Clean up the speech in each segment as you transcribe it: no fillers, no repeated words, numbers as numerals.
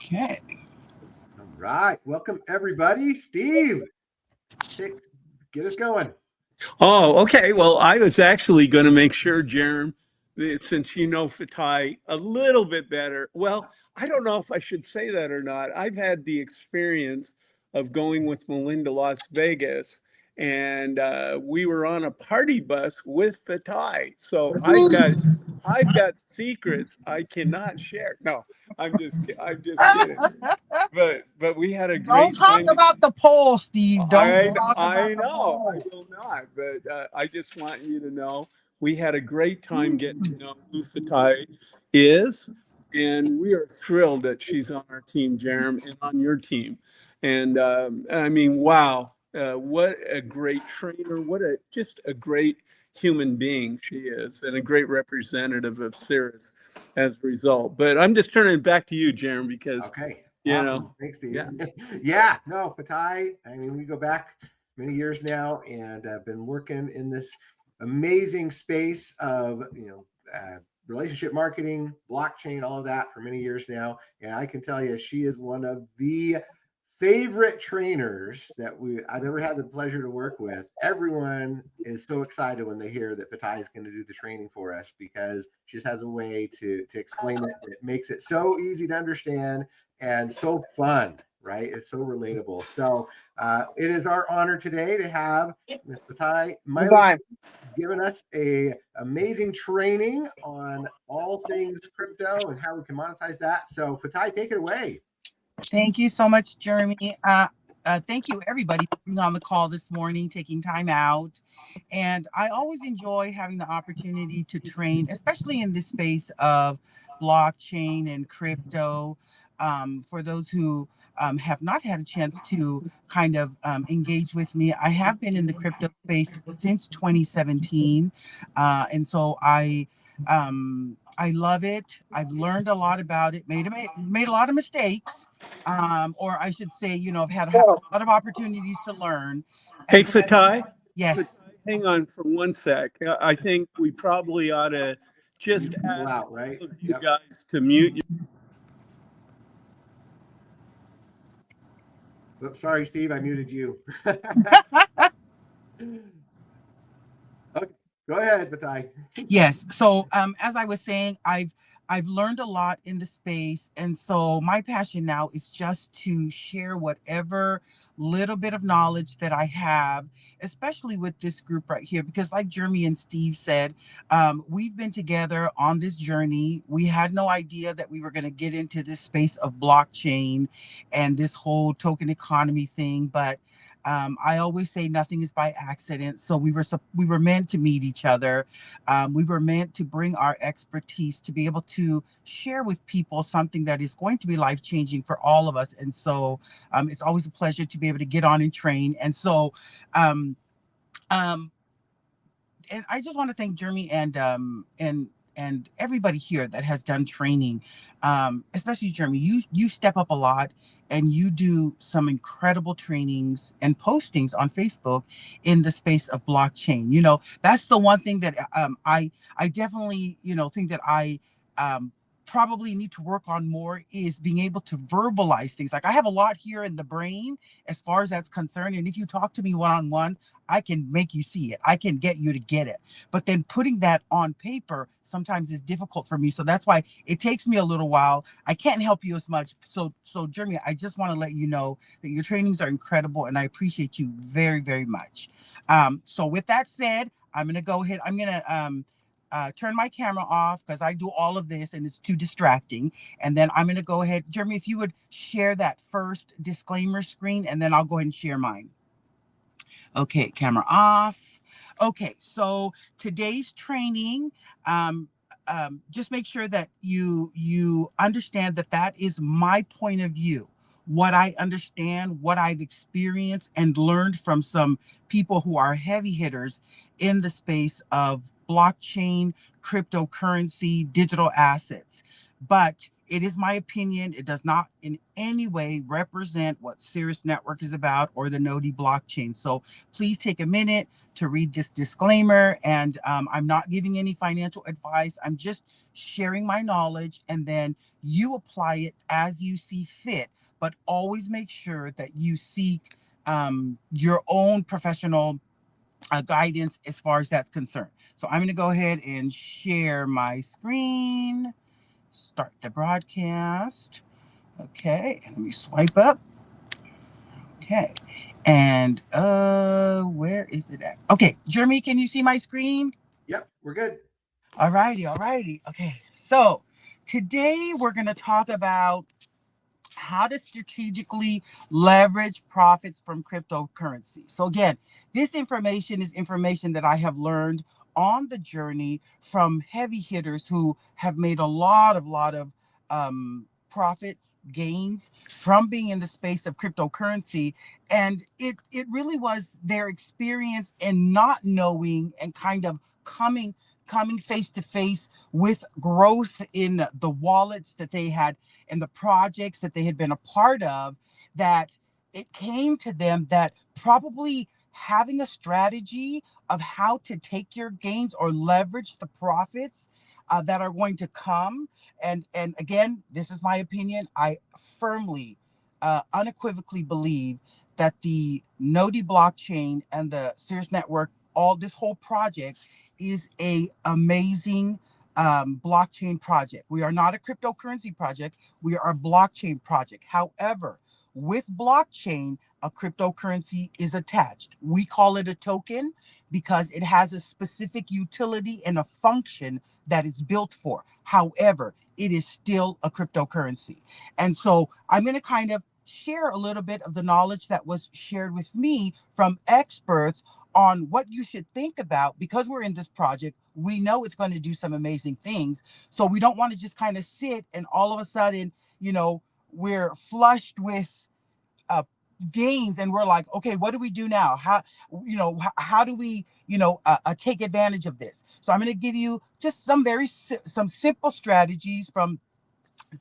Okay. All right. Welcome, everybody. Steve, get us going. Oh, okay. Well, I was actually going to make sure, Jerem, that since you know Fatai a little bit better. Well, I don't know if I should say that or not. I've had the experience of going with Melinda to Las Vegas, and we were on a party bus with Fatai. So I've got secrets I cannot share. No, I'm just kidding. But we had a Don't great talk time. about the poll, Steve. Don't talk about I the know I poll. will not, but I just want you to know we had a great time getting to know who Fatai is, and we are thrilled that she's on our team, Jerem, and on your team. And I mean, wow, what a great trainer! What a just a great human being she is, and a great representative of Cirrus as a result. But I'm just turning it back to you, Jerem, because Okay. you Awesome. know, Thanks, Steve. yeah. Yeah. No, Fatai. I mean, we go back many years now, and I've been working in this amazing space of relationship marketing, blockchain, all of that for many years now. And I can tell you, she is one of the favorite trainers that I've ever had the pleasure to work with. Everyone is so excited when they hear that Fatai is going to do the training for us because she just has a way to explain it that makes it so easy to understand and so fun. Right, it's so relatable. So it is our honor today to have Ms. Fatai Maile Goodbye. giving us a amazing training on all things crypto and how we can monetize that. So Fatai, take it away. Thank you so much, Jeremy. Thank you, everybody, for being on the call this morning, taking time out. And I always enjoy having the opportunity to train, especially in this space of blockchain and crypto. For those who have not had a chance to kind of engage with me, I have been in the crypto space since 2017. And so I love it. I've learned a lot about it, made a lot of mistakes, or I should say, I've had a Oh, lot of opportunities to learn. Hey, And so, Fatai. yes, Fatai, hang on for one sec. I think we probably ought to just Mute people ask out, right? all of you Yep. guys to mute. Oops, sorry, Steve, I muted you. Okay, go ahead, Fatai. yes. So, as I was saying, I've learned a lot in the space, and so my passion now is just to share whatever little bit of knowledge that I have, especially with this group right here, because like Jeremy and Steve said, we've been together on this journey. We had no idea that we were going to get into this space of blockchain and this whole token economy thing, but I always say nothing is by accident. So we were meant to meet each other. We were meant to bring our expertise to be able to share with people something that is going to be life changing for all of us. And so it's always a pleasure to be able to get on and train. And so um, um, and I just want to thank Jeremy and everybody here that has done training, especially Jeremy. You step up a lot, and you do some incredible trainings and postings on Facebook in the space of blockchain. That's the one thing that I definitely think that I probably need to work on more is being able to verbalize things. Like I have a lot here in the brain as far as that's concerned, and if you talk to me one on one, I can make you see it. I can get you to get it. But then putting that on paper sometimes is difficult for me. So that's why it takes me a little while. I can't help you as much. So Jeremy, I just want to let you know that your trainings are incredible and I appreciate you very, very much. So with that said, I'm gonna go ahead. I'm gonna turn my camera off because I do all of this and it's too distracting. And then I'm gonna go ahead. Jeremy, if you would share that first disclaimer screen, and then I'll go ahead and share mine. Okay, camera off. Okay, so today's training, um, just make sure that you understand that that is my point of view, what I understand, what I've experienced and learned from some people who are heavy hitters in the space of blockchain, cryptocurrency, digital assets. But It is my opinion. It does not in any way represent what Cirrus Network is about or the Nodi blockchain. So please take a minute to read this disclaimer. And I'm not giving any financial advice. I'm just sharing my knowledge, and then you apply it as you see fit. But always make sure that you seek your own professional guidance as far as that's concerned. So I'm going to go ahead and share my screen, start the broadcast. Okay, and let me swipe up. Okay, and where is it at? Okay, Jeremy, can you see my screen? Yep, we're good. All righty, all righty. Okay, so today we're going to talk about how to strategically leverage profits from cryptocurrency. So again, this information is information that I have learned on the journey from heavy hitters who have made a lot of profit gains from being in the space of cryptocurrency. And it really was their experience in not knowing and kind of coming face to face with growth in the wallets that they had and the projects that they had been a part of, that it came to them that probably having a strategy of how to take your gains or leverage the profits that are going to come. And again, this is my opinion. I firmly, unequivocally believe that the Nodi blockchain and the Cirrus network, all this whole project is a amazing blockchain project. We are not a cryptocurrency project. We are a blockchain project. However, with blockchain, a cryptocurrency is attached. We call it a token because it has a specific utility and a function that it's built for. However, it is still a cryptocurrency. And so I'm going to kind of share a little bit of the knowledge that was shared with me from experts on what you should think about. Because we're in this project, we know it's going to do some amazing things. So we don't want to just kind of sit and all of a sudden, we're flushed with uh, gains, and we're like, okay, what do we do now? How do we, take advantage of this? So I'm going to give you just some simple strategies from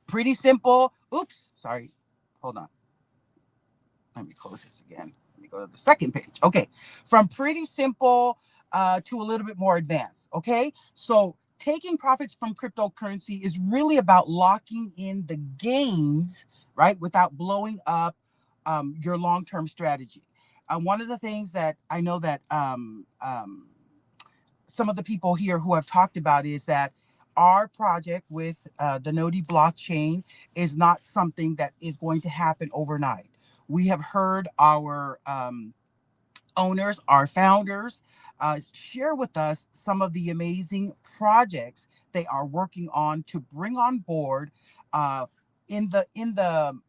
pretty simple. Oops, sorry. Hold on. Let me close this again. Let me go to the second page. Okay. From pretty simple to a little bit more advanced. Okay. So taking profits from cryptocurrency is really about locking in the gains, right, without blowing up your long term strategy. One of the things that I know that some of the people here who have talked about is that our project with the Nodi blockchain is not something that is going to happen overnight. We have heard our owners, our founders, share with us some of the amazing projects they are working on to bring on board uh, in the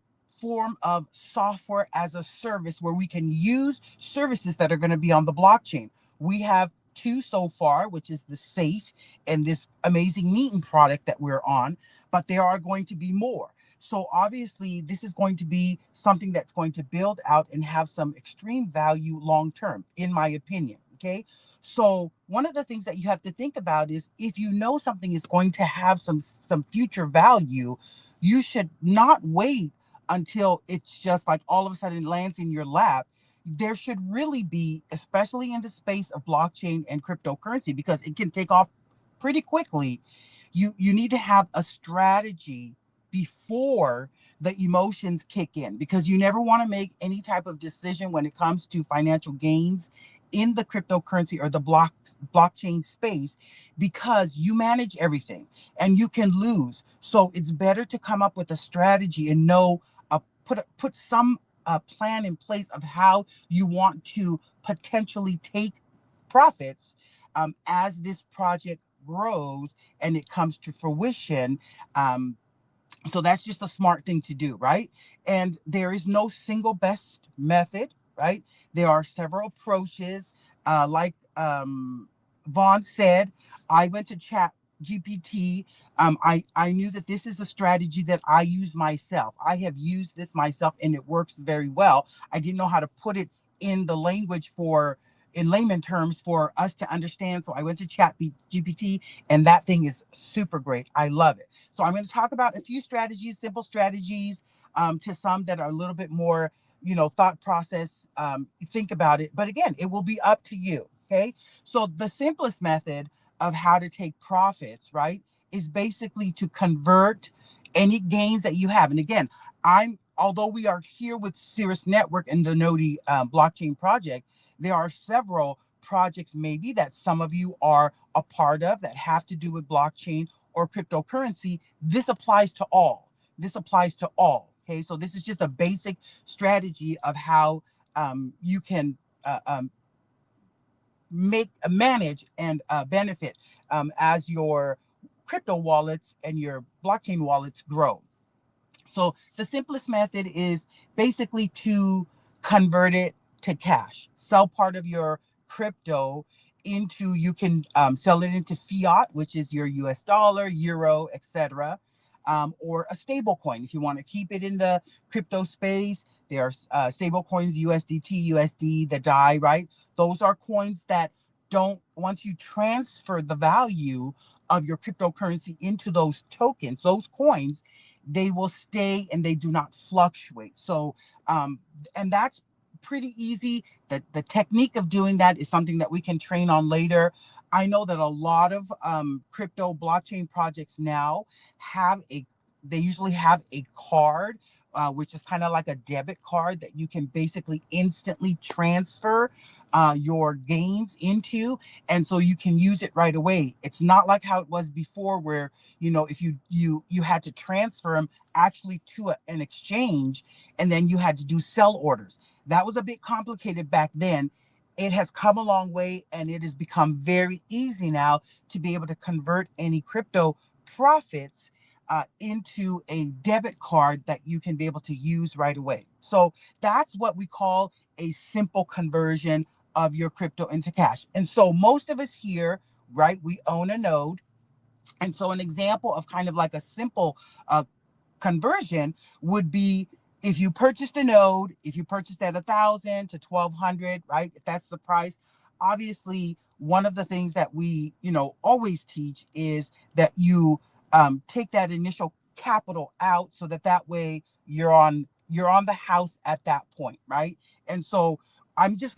form of software as a service, where we can use services that are going to be on the blockchain. We have two so far, which is the safe and this amazing meeting product that we're on, but there are going to be more. So obviously, this is going to be something that's going to build out and have some extreme value long term, in my opinion. Okay. So one of the things that you have to think about is, if you know something is going to have some future value, you should not wait until it's just like all of a sudden lands in your lap. There should really be, especially in the space of blockchain and cryptocurrency, because it can take off pretty quickly. You need to have a strategy before the emotions kick in, because you never want to make any type of decision when it comes to financial gains in the cryptocurrency or the blockchain space, because you manage everything and you can lose. So it's better to come up with a strategy and know, put some plan in place of how you want to potentially take profits as this project grows and it comes to fruition. So that's just a smart thing to do, right? And there is no single best method, right? There are several approaches. Like Vaughn said, I went to chat GPT. I knew that this is a strategy that I use myself. I have used this myself and it works very well. I didn't know how to put it in the language for in layman terms for us to understand. So I went to Chat GPT, and that thing is super great. I love it. So I'm going to talk about a few strategies, simple strategies, to some that are a little bit more, thought process. Think about it. But again, it will be up to you. Okay. So the simplest method of how to take profits, right, is basically to convert any gains that you have. And again, although we are here with Cirrus Network and the Nodi blockchain project, there are several projects maybe that some of you are a part of that have to do with blockchain or cryptocurrency. This applies to all. This applies to all. Okay, so this is just a basic strategy of how you can manage and benefit as your crypto wallets and your blockchain wallets grow. So the simplest method is basically to convert it to cash. Sell part of your crypto into, you can sell it into fiat, which is your US dollar, euro, etc., or a stable coin. If you want to keep it in the crypto space, there are stable coins, USDT, USD, the DAI, right? Those are coins that don't, once you transfer the value of your cryptocurrency into those tokens, those coins, they will stay and they do not fluctuate. So, and that's pretty easy. The technique of doing that is something that we can train on later. I know that a lot of crypto blockchain projects now they usually have a card, which is kind of like a debit card that you can basically instantly transfer your gains into. And so you can use it right away. It's not like how it was before where, if you had to transfer them actually to an exchange, and then you had to do sell orders. That was a bit complicated back then. It has come a long way, and it has become very easy now to be able to convert any crypto profits into a debit card that you can be able to use right away. So that's what we call a simple conversion of your crypto into cash. And so most of us here, right, we own a node. And so an example of kind of like a simple conversion would be, if you purchased a node, if you purchased at 1,000 to 1,200, right? If that's the price, obviously one of the things that we, always teach is that you take that initial capital out, so that way you're on the house at that point, right? And so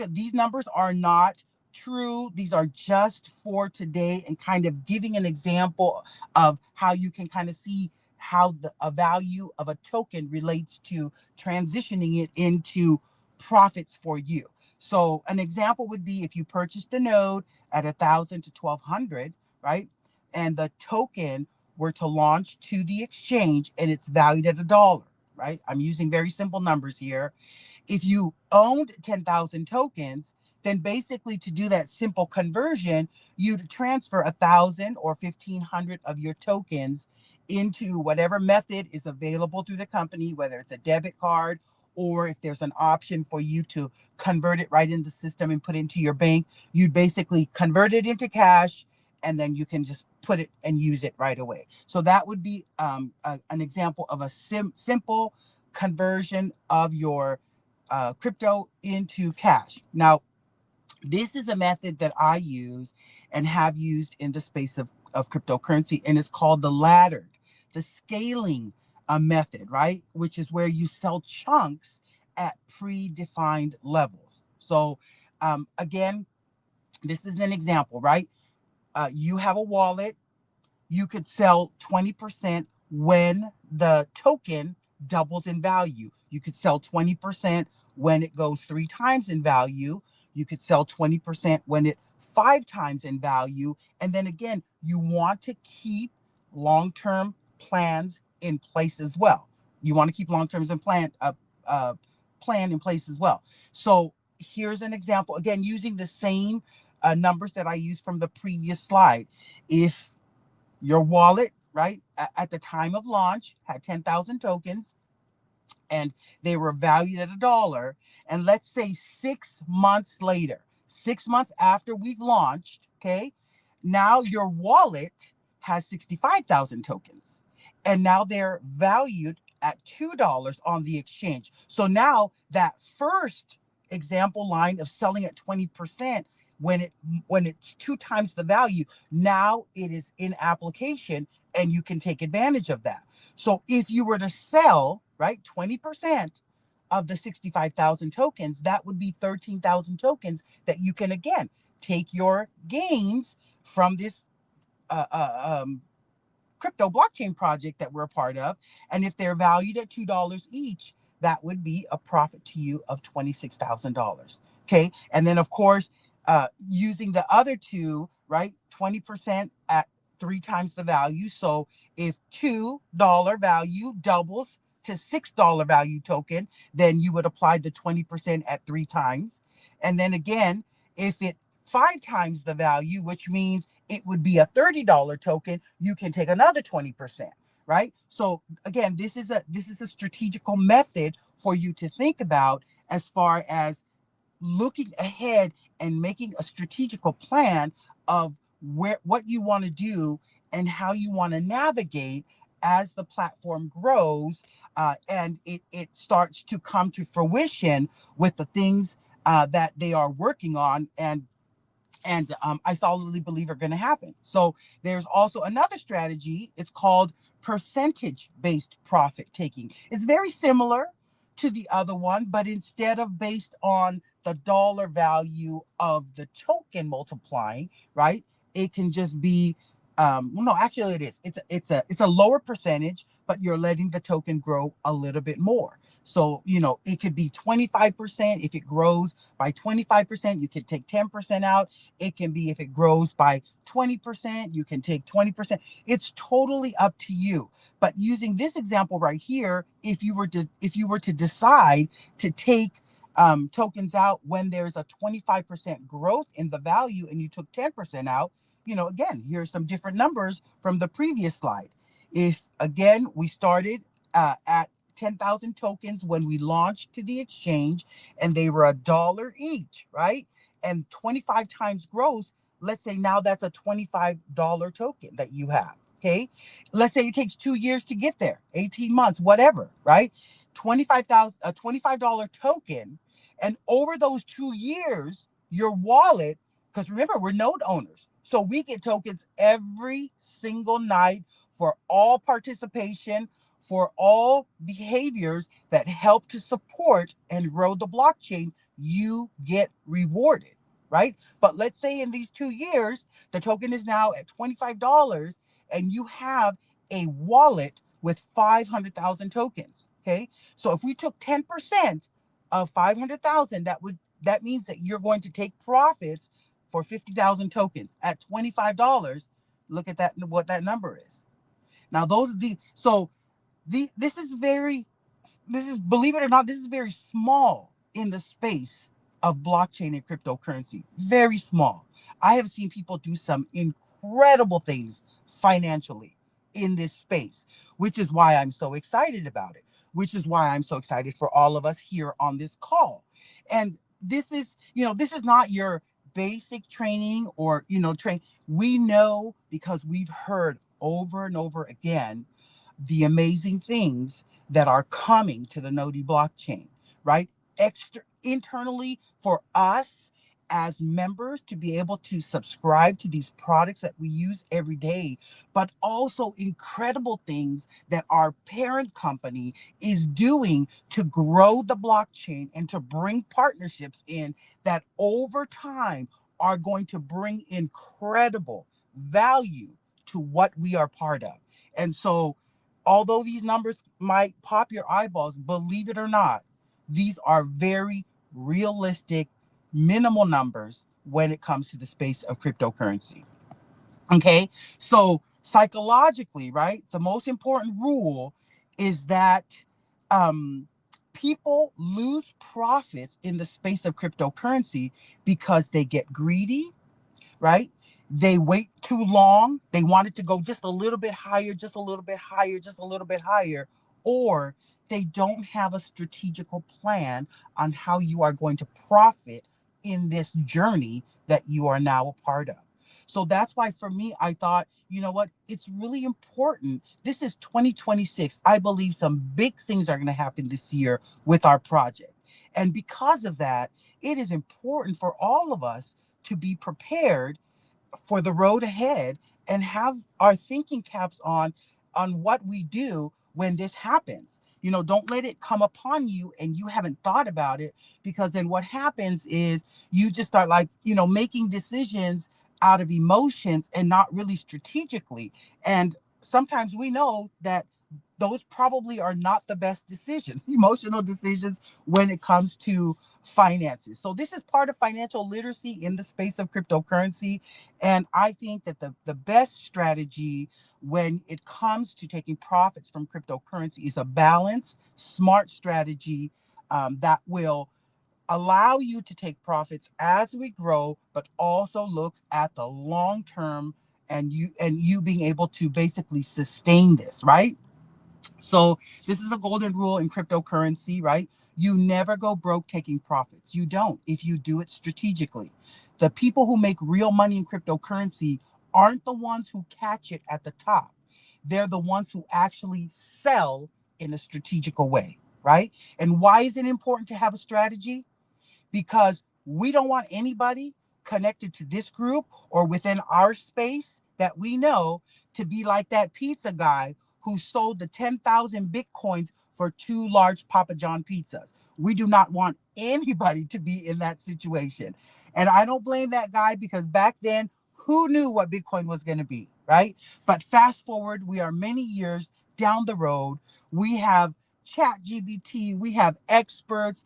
these numbers are not true. These are just for today, and kind of giving an example of how you can kind of see how a value of a token relates to transitioning it into profits for you. So an example would be, if you purchased a node at 1,000 to 1,200, right? And the token were to launch to the exchange and it's valued at $1, right? I'm using very simple numbers here. If you owned 10,000 tokens, then basically, to do that simple conversion, you'd transfer 1,000 or 1,500 of your tokens into whatever method is available through the company, whether it's a debit card, or if there's an option for you to convert it right in the system and put it into your bank. You'd basically convert it into cash, and then you can just put it and use it right away. So that would be an example of a simple conversion of your crypto into cash. Now, this is a method that I use and have used in the space of cryptocurrency, and it's called the laddered, the scaling method, right? Which is where you sell chunks at predefined levels. So, again, this is an example, right? You have a wallet. You could sell 20% when the token doubles in value. You could sell 20% when it goes 3 times in value. You could sell 20% when it 5 times in value. And then again, you want to keep long-term plans in place as well. You want to keep long-terms and plan in place as well. So here's an example, again, using the same numbers that I used from the previous slide. If your wallet, right, at the time of launch had 10,000 tokens and they were valued at $1. And let's say 6 months later, 6 months after we've launched, okay, now your wallet has 65,000 tokens. And now they're valued at $2 on the exchange. So now that first example line of selling at 20% when it's two times the value. Now it is in application and you can take advantage of that. So if you were to sell, right, 20% of the 65,000 tokens, that would be 13,000 tokens that you can again take your gains from this uh, uh, um, crypto blockchain project that we're a part of. And if they're valued at $2 each, that would be a profit to you of $26,000. Okay. And then, of course, using the other two, right? 20% at three times the value. So if $2 value doubles to $6 value token, then you would apply the 20% at three times. And then again, if it five times the value, which means it would be a $30 token, you can take another 20%, right? So again, this is a strategical method for you to think about as far as looking ahead and making a strategical plan of what you want to do and how you want to navigate as the platform grows, and it starts to come to fruition with the things that they are working on and I solidly believe are going to happen. So there's also another strategy. It's called percentage-based profit taking. It's very similar to the other one, but instead of based on the dollar value of the token multiplying, right? It can just be, well, no, actually it is. It's a lower percentage, but you're letting the token grow a little bit more. So, it could be 25%. If it grows by 25%, you can take 10% out. It can be if it grows by 20%, you can take 20%. It's totally up to you. But using this example right here, if you were to decide to take tokens out when there's a 25% growth in the value and you took 10% out, again, here's some different numbers from the previous slide. If again, we started at 10,000 tokens when we launched to the exchange and they were $1 each, right? And 25 times growth, let's say now that's a $25 token that you have. Okay. Let's say it takes 2 years to get there, 18 months, whatever, right? 25,000, a $25 token. And over those 2 years, your wallet, because remember, we're node owners. So we get tokens every single night for all participation, for all behaviors that help to support and grow the blockchain. You get rewarded, right? But let's say in these 2 years, the token is now at $25 and you have a wallet with 500,000 tokens. Okay. So if we took 10% of 500,000, that means that you're going to take profits for 50,000 tokens at $25. Look at that, what that number is. Now, those are this is believe it or not, this is very small in the space of blockchain and cryptocurrency. Very small. I have seen people do some incredible things financially in this space, which is why I'm so excited about it, which is why I'm so excited for all of us here on this call. And this is not your basic training or, we know because we've heard over and over again the amazing things that are coming to the Nodi blockchain, right? Extra internally for us as members to be able to subscribe to these products that we use every day, but also incredible things that our parent company is doing to grow the blockchain and to bring partnerships in that over time are going to bring incredible value to what we are part of. And so although these numbers might pop your eyeballs, believe it or not, these are very realistic, minimal numbers when it comes to the space of cryptocurrency. Okay. So psychologically, right, the most important rule is that um, people lose profits in the space of cryptocurrency because they get greedy, right? They wait too long. They want it to go just a little bit higher, just a little bit higher, just a little bit higher, or they don't have a strategical plan on how you are going to profit in this journey that you are now a part of. So that's why for me, I thought, you know what, it's really important. This is 2026. I believe some big things are going to happen this year with our project. And because of that, it is important for all of us to be prepared for the road ahead and have our thinking caps on what we do when this happens. Don't let it come upon you and you haven't thought about it, because then what happens is you just start, like, making decisions out of emotions and not really strategically. And sometimes we know that those probably are not the best decisions, emotional decisions, when it comes to finances. So this is part of financial literacy in the space of cryptocurrency. And I think that the best strategy when it comes to taking profits from cryptocurrency is a balanced, smart strategy that will allow you to take profits as we grow, but also looks at the long term, and you being able to basically sustain this, right? So this is a golden rule in cryptocurrency, right? You never go broke taking profits. You don't, if you do it strategically. The people who make real money in cryptocurrency aren't the ones who catch it at the top. They're the ones who actually sell in a strategical way, right? And why is it important to have a strategy? Because we don't want anybody connected to this group or within our space that we know to be like that pizza guy who sold the 10,000 Bitcoins for two large Papa John pizzas. We do not want anybody to be in that situation. And I don't blame that guy, because back then, who knew what Bitcoin was going to be, right? But fast forward, we are many years down the road. We have Chat GBT, we have experts.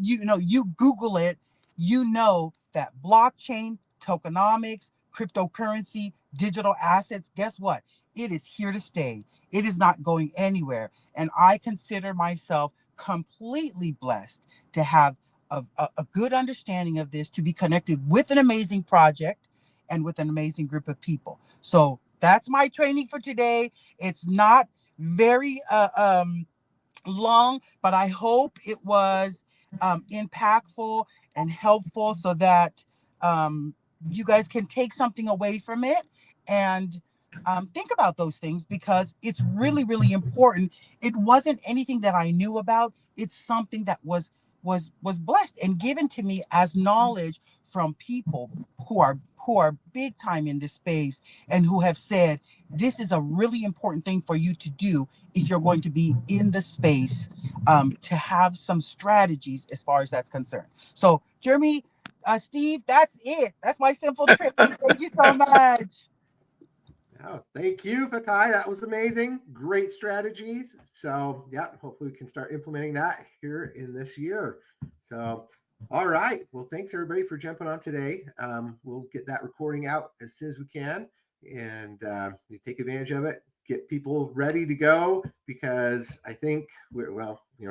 You Google it, that blockchain, tokenomics, cryptocurrency, digital assets, guess what? It is here to stay. It is not going anywhere. And I consider myself completely blessed to have a good understanding of this, to be connected with an amazing project and with an amazing group of people. So that's my training for today. It's not very long, but I hope it was impactful and helpful, so that you guys can take something away from it and think about those things, because it's really, really important. It wasn't anything that I knew about. It's something that was blessed and given to me as knowledge from people who are big time in this space, and who have said this is a really important thing for you to do if you're going to be in the space, to have some strategies as far as that's concerned. So, Jeremy, Steve, that's it. That's my simple trick. Thank you so much. Oh, thank you, Fatai. That was amazing. Great strategies. So, yeah, hopefully we can start implementing that here in this year. So, all right. Well, thanks everybody for jumping on today. We'll get that recording out as soon as we can, and you take advantage of it. Get people ready to go, because I think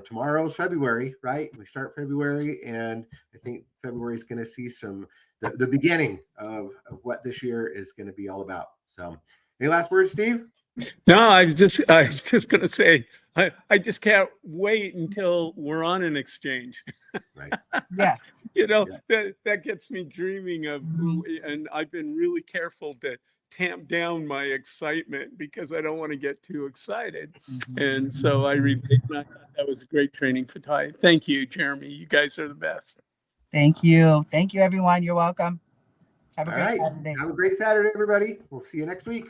tomorrow's February, right? We start February, and I think February is going to see the beginning of what this year is going to be all about. So, any last words, Steve? No, I was just going to say, I just can't wait until we're on an exchange. Right. Yes. That gets me dreaming of, and I've been really careful to tamp down my excitement, because I don't want to get too excited. And so I thought that was a great training for Ty. Thank you, Jeremy. You guys are the best. Thank you. Thank you, everyone. You're welcome. Have a All great right. Saturday. Have a great Saturday, everybody. We'll see you next week.